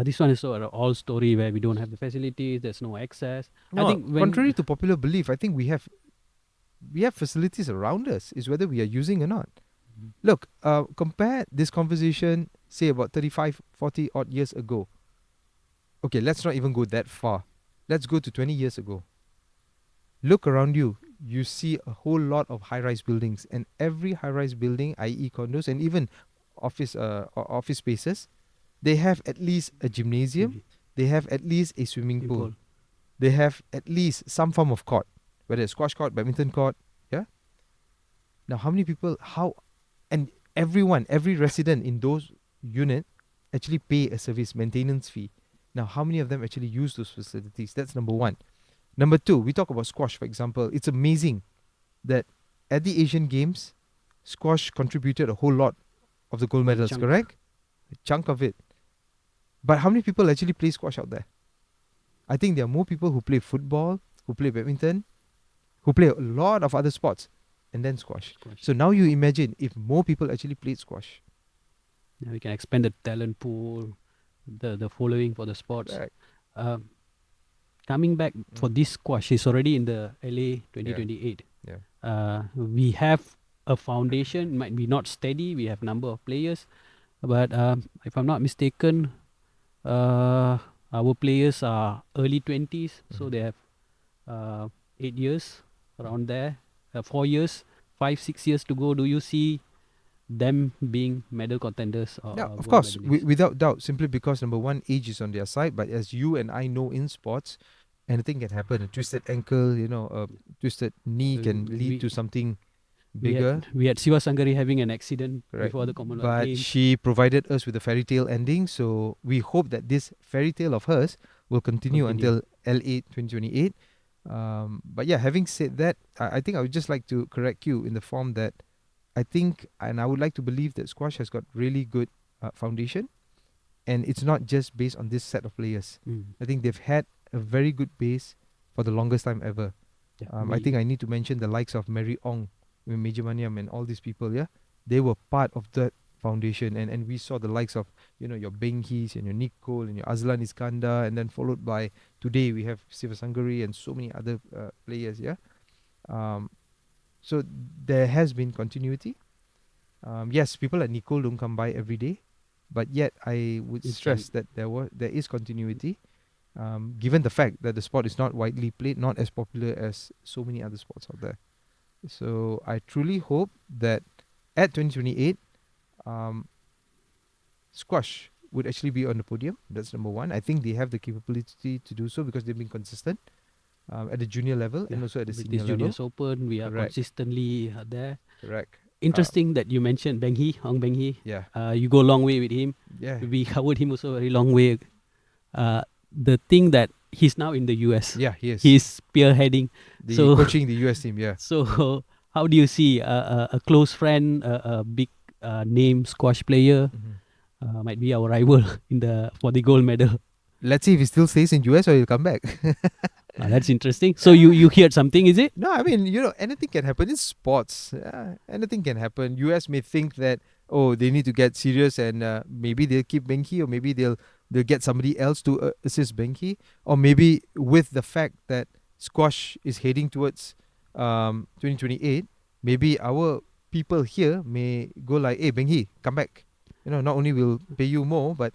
This one is sort of all story where we don't have the facilities, there's no access. I No, think when contrary to popular belief, I think we have facilities around us. Is whether we are using or not. Mhm. Look, compare this conversation, say about 35, 40 odd years ago. Okay, let's not even go that far. Let's go to 20 years ago. Look around you. You see a whole lot of high-rise buildings, and every high-rise building, i.e., condos, and even office spaces, they have at least a gymnasium. maybe They have at least a swimming pool. import. They have at least some form of court, whether it's squash court, badminton court. Yeah. Now, how many people? And every resident in those unit actually pay a service maintenance fee. Now, how many of them actually use those facilities? That's number one. Number two, we talk about squash, for example. It's amazing that at the Asian Games, squash contributed a whole lot of the gold Big medals, chunk. correct? A chunk of it. But how many people actually play squash out there? I think there are more people who play football, who play badminton, who play a lot of other sports, and then squash. Squash. So now you imagine if more people actually played squash. Yeah, we can expand the talent pool, the following for the sports. Right. Um, Coming back for this squash, it's already in the LA 2028. Yeah. We have a foundation, might be not steady. We have number of players, but if I'm not mistaken, our players are early 20s, so they have 8 years around there, 4 years, 5 6 years to go. Do you see them being medal contenders or Yeah, of gold course, medalists? without doubt, simply because number one, age is on their side. But as you and I know in sports, anything can happen. A twisted ankle, a twisted knee can lead to We something we had bigger. we had Siva Sangari having an accident Correct. before the Commonwealth But Games. she provided us with a fairy tale ending, so we hope that this fairy tale of hers will continue until LA 2028. But yeah, having said that, I think I would just like to correct you in the form that I think, and I would like to believe that squash has got really good foundation, and it's not just based on this set of players. I think they've had a very good base for the longest time ever. Yeah, I think I need to mention the likes of Mary Ong, Major Maniam, and all these people. Yeah, they were part of that foundation, and we saw the likes of your Beng Hees and your Nick Cole and your Azlan Iskandar, and then followed by today we have Sivasangari and so many other players. Yeah, so there has been continuity. Yes, people like Nicole don't come by every day, but yet I would It's stress that there is continuity. Given the fact that the sport is not widely played, not as popular as so many other sports out there. So I truly hope that at 2028, squash would actually be on the podium. That's number one. I think they have the capability to do so because they've been consistent at the junior level and also at the with senior this level. Juniors Open, we are Correct. consistently there. Correct. Interesting that you mentioned Beng Hee, Hong Beng Hee. Yeah. You go a long way with him. Yeah. We covered him also a very long way. The thing that he's now in the US. Yeah, he is. He's spearheading. The coaching the US team, yeah. So how do you see a close friend, a big name squash player, might be our rival for the gold medal? Let's see if he still stays in US or he'll come back. That's interesting. So you heard something, is it? No, I mean, anything can happen. It's sports. Anything can happen. US may think that, they need to get serious and maybe they'll keep Benki, or maybe they'll get somebody else to assist Benki, or maybe with the fact that squash is heading towards 2028, maybe our people here may go like, hey, Benki, come back. Not only will pay you more, but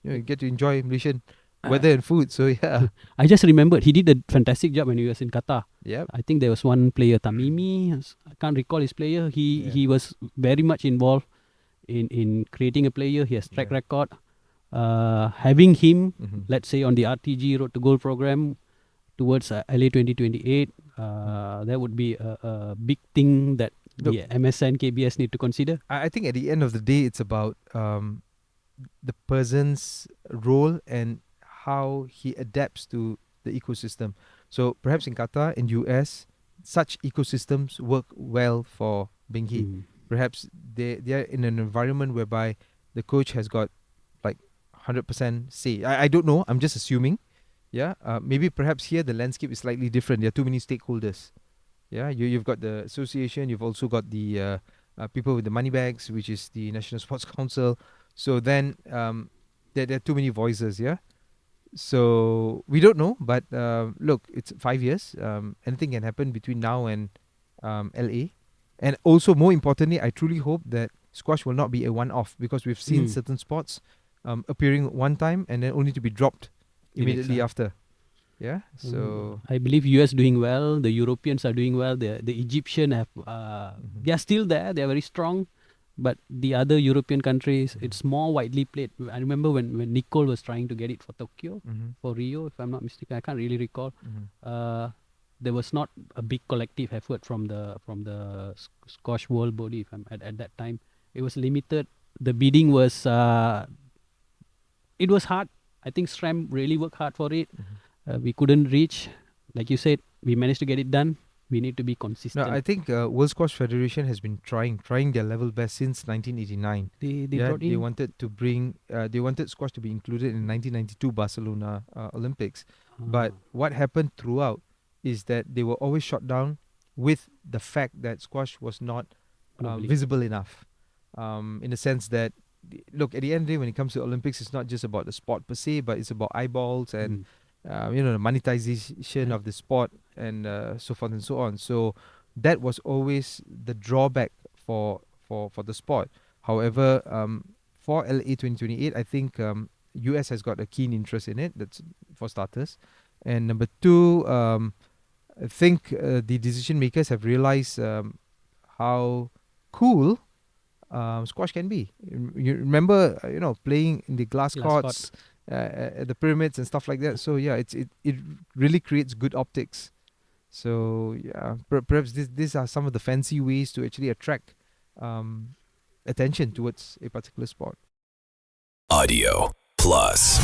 you get to enjoy Malaysian weather and food. So yeah. I just remembered he did a fantastic job when he was in Qatar. Yeah. I think there was one player, Tamimi. I can't recall his player. He was very much involved in creating a player. He has track record. Having him, let's say, on the RTG Road to Gold program towards LA 2028, that would be a big thing that the MSN KBS need to consider. I think at the end of the day, it's about the person's role and how he adapts to the ecosystem. So perhaps in Qatar, in US, such ecosystems work well for Bengi. Perhaps they are in an environment whereby the coach has got like 100% say. I don't know. I'm just assuming. Yeah. Maybe perhaps here the landscape is slightly different. There are too many stakeholders. Yeah. You've got the association. You've also got the people with the money bags, which is the National Sports Council. So then there are too many voices. Yeah. So we don't know, but look, it's 5 years. Anything can happen between now and LA, and also more importantly, I truly hope that squash will not be a one-off, because we've seen certain sports appearing one time and then only to be dropped immediately after. Yeah. So I believe US doing well. The Europeans are doing well. The Egyptian have they are still there. They are very strong. But the other European countries, it's more widely played. I remember when Nicole was trying to get it for Tokyo, for Rio, if I'm not mistaken. I can't really recall. There was not a big collective effort from the squash world body. If I'm at that time, it was limited. The bidding was it was hard. I think SRAM really worked hard for it. We couldn't reach, like you said. We managed to get it done. We need to be consistent. no, I think World Squash Federation has been trying their level best since 1989. They Yeah, brought in. they wanted to bring they wanted squash to be included in 1992 Barcelona Olympics. But what happened throughout is that they were always shot down with the fact that squash was not Globally. visible enough. In the sense that, look, at the end of the day, when it comes to Olympics, it's not just about the sport per se, but it's about eyeballs and the monetization of the sport and so forth and so on. So that was always the drawback for the sport. However, for LA 2028, I think US has got a keen interest in it. That's for starters. And number two, I think the decision makers have realized how cool squash can be. You remember, playing in the glass courts, at the pyramids and stuff like that. So yeah, it really creates good optics. So yeah, perhaps these are some of the fancy ways to actually attract attention towards a particular sport. Audio Plus.